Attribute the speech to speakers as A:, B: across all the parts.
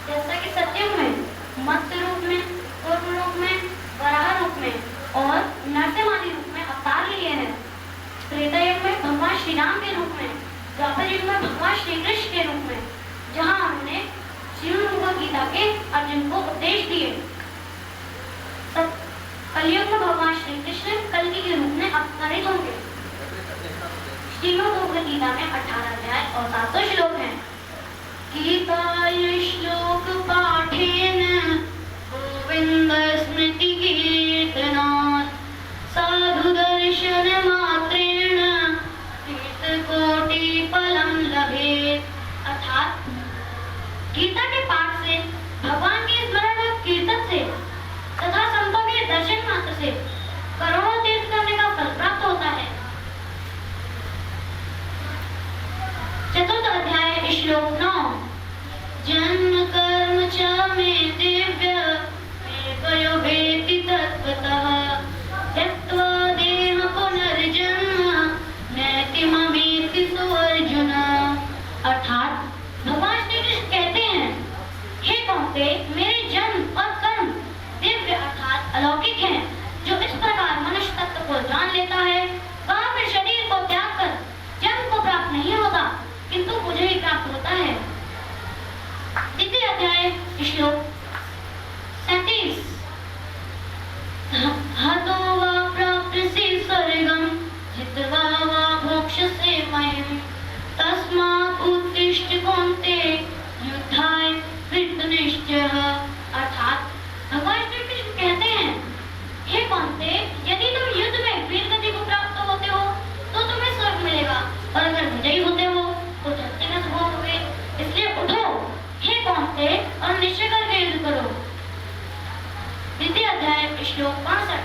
A: जैसा कि सत्ययुग में मत्स्य रूप में, कूर्म रूप में, वराह रूप में और नरसिंह रूप में अवतार लिए हैं। त्रेता युग में भगवान श्री राम के रूप में, द्वापर युग में भगवान श्री कृष्ण के रूप में, जहां उन्होंने श्रीमद् गीता के अर्जुन को उपदेश दिए। कलयुग में भगवान श्री कृष्ण कल्कि के रूप में अवतरित होंगे। श्रीमद् गीता में 18 अध्याय और 700 श्लोक हैं। गीता श्लोक पाठेन गोविंद स्मृति कीर्तनात् साधु दर्शन मात्रेण तीर्थकोटि फलम लभेत्। अर्थात गीता के पाठ से, भगवान के स्मरण और कीर्तन से तथा संतों के दर्शन मात्र से करोड़ों तीर्थ करने का फल प्राप्त होता है। चतुर्थ अध्याय श्लोक 9। जन्म कर्म च मे दिव्य मेकयो भेति तत्त्वतः त्यक्त्वा देह पुनर्जन्म नैति ममेति सुअर्जुन। अर्थात भगवान श्री कृष्ण कहते हैं, हे कौन्ते, मेरे जन्म और कर्म दिव्य अर्थात अलौकिक हैं। जो इस प्रकार मनुष्य तत्व को जान लेता है वह फिर शरीर को त्याग कर जन्म को प्राप्त नहीं होता, किंतु मुझे ही प्राप्त होता है। द्वितीय अध्याय श्लोक 37। हतो वा प्राप्स्यसि स्वर्गं जित्वा वा भोक्ष्यसे महीम् तस्मात् उत्तिष्ठ कौन्तेय युद्धाय कृतनिश्चयः। अर्थात भगवान श्री कृष्ण कहते हैं, हे कौन्तेय, यदि तुम युद्ध में वीर गति को प्राप्त होते हो तो तुम्हें स्वर्ग मिलेगा, और अगर विजयी होते हो तो धरती में भोगोगे। इसलिए उठो हे कौन्तेय और निश्चय करके युद्ध करो। द्वितीय अध्याय श्लोक 65।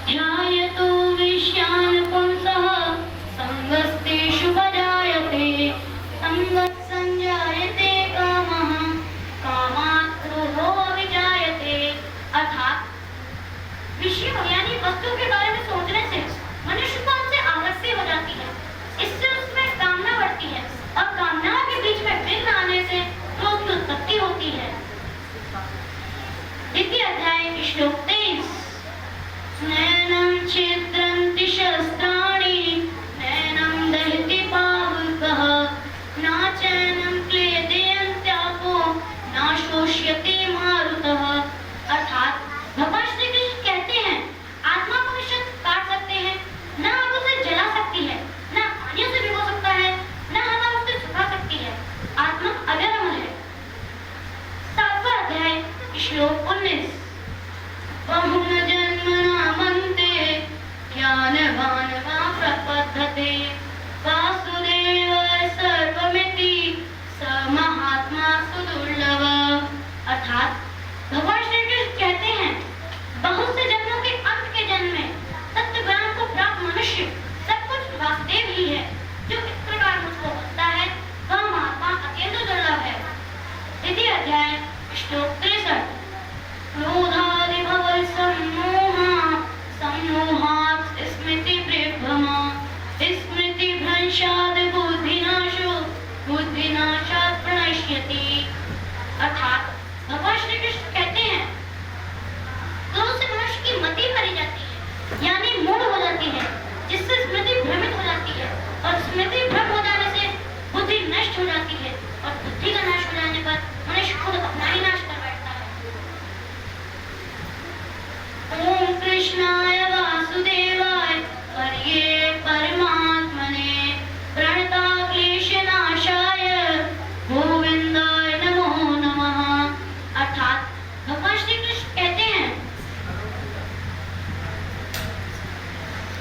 A: ध्यायतो विषयान् पुंसः संगस्तेषु बजायते संगत् संजायते कामः कामात् क्रोधो विजायते। अर्थात विषयों यानी वस्तु के बारे में सोचने से मनुष्य को उनसे आलस्य हो जाती है, इससे उसमें कामना बढ़ती है और कामनाओं के बीच में विघ्न आने से क्रोध की उत्पत्ति होती है। द्वितीय अध्याय श्लोक 23। नैनं छिद्रन्ति शस्त्राणि नैनं दहति पावकः न चैनं क्लेदयन्त्यापो न शोष्यति मारुतः। अर्थात भगवान श्री कृष्ण कहते हैं, आत्मा को निश्चित काट सकते हैं, न आग उसे जला सकती है, न पानी से भिगो सकता है, न हवा उसे सुखा सकती है। आत्मा अजर है। 7वां अध्याय श्लोक 19। बहुन जन्मना मन्ते ज्ञानवान् वा प्रपद्यते वासुदेव सर्वमिति स महात्मा सुदुर्लभः। अर्थात भगवान श्री कृष्ण कहते हैं, बहुत से जन्मों के अंत के जन्म में सत्य ज्ञान को प्राप्त मनुष्य सब कुछ वासुदेव ही है। जो इस प्रकार मुझको बनता है वह महात्मा अत्यंत दुर्लभ है। द्वितीय अध्याय श्लोक 63। क्रोधादिभव सम्मोहात् स्मृति विभ्रमा स्मृति भ्रंशात् बुद्धिनाशो बुद्धिनाशात् प्रणश्यति। अर्थात भगवान श्री कृष्ण कहते हैं, क्रोध से मनुष्य की मति मारी जाती है, यानी मूढ़ हो जाती है, जिससे स्मृति भ्रमित हो जाती है, और स्मृति भ्रम हो जाने से बुद्धि नष्ट हो जाती है, और बुद्धि का नाश हो जाने पर मनुष्य खुद अपना ही नाश कर बैठता है। ओम कृष्णाय वासुदेवाय हरये परमात्मने प्रणताक्लेशनाशाय गोविंदाय नमो नमः। अर्थात भगवान श्री कृष्ण कहते हैं,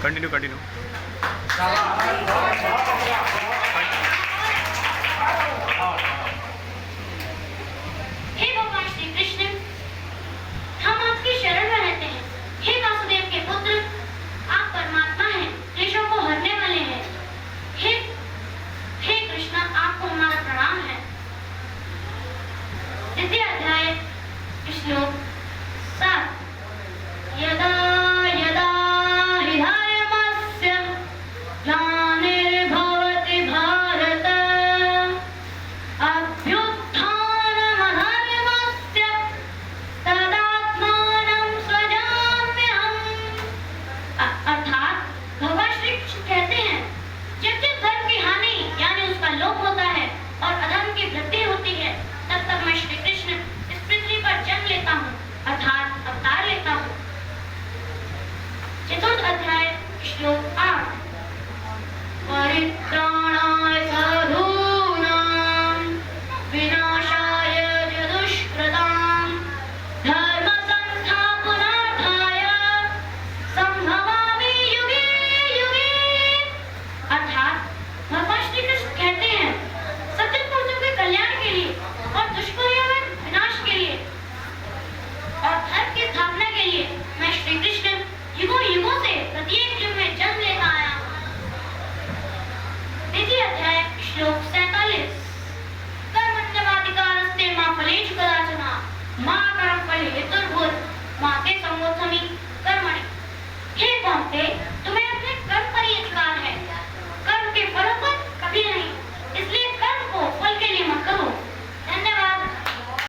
B: कंटिन्यू कंटिन्यू।
A: हे भगवान श्री कृष्ण, हम आपकी शरण में रहते हैं। हे वासुदेव के पुत्र, आप परमात्मा हैं, क्लेशों को हरने वाले हैं। हे कृष्ण, आपको हमारा प्रणाम है। द्वितीय अध्याय श्लोक 7। यदा यदा हि धर्मस्य ग्लानिर्भवति भारत अभ्युत्थानमधर्मस्य मातरं फले तुर्भुर् माते समोथमी कर्मणि हे पांते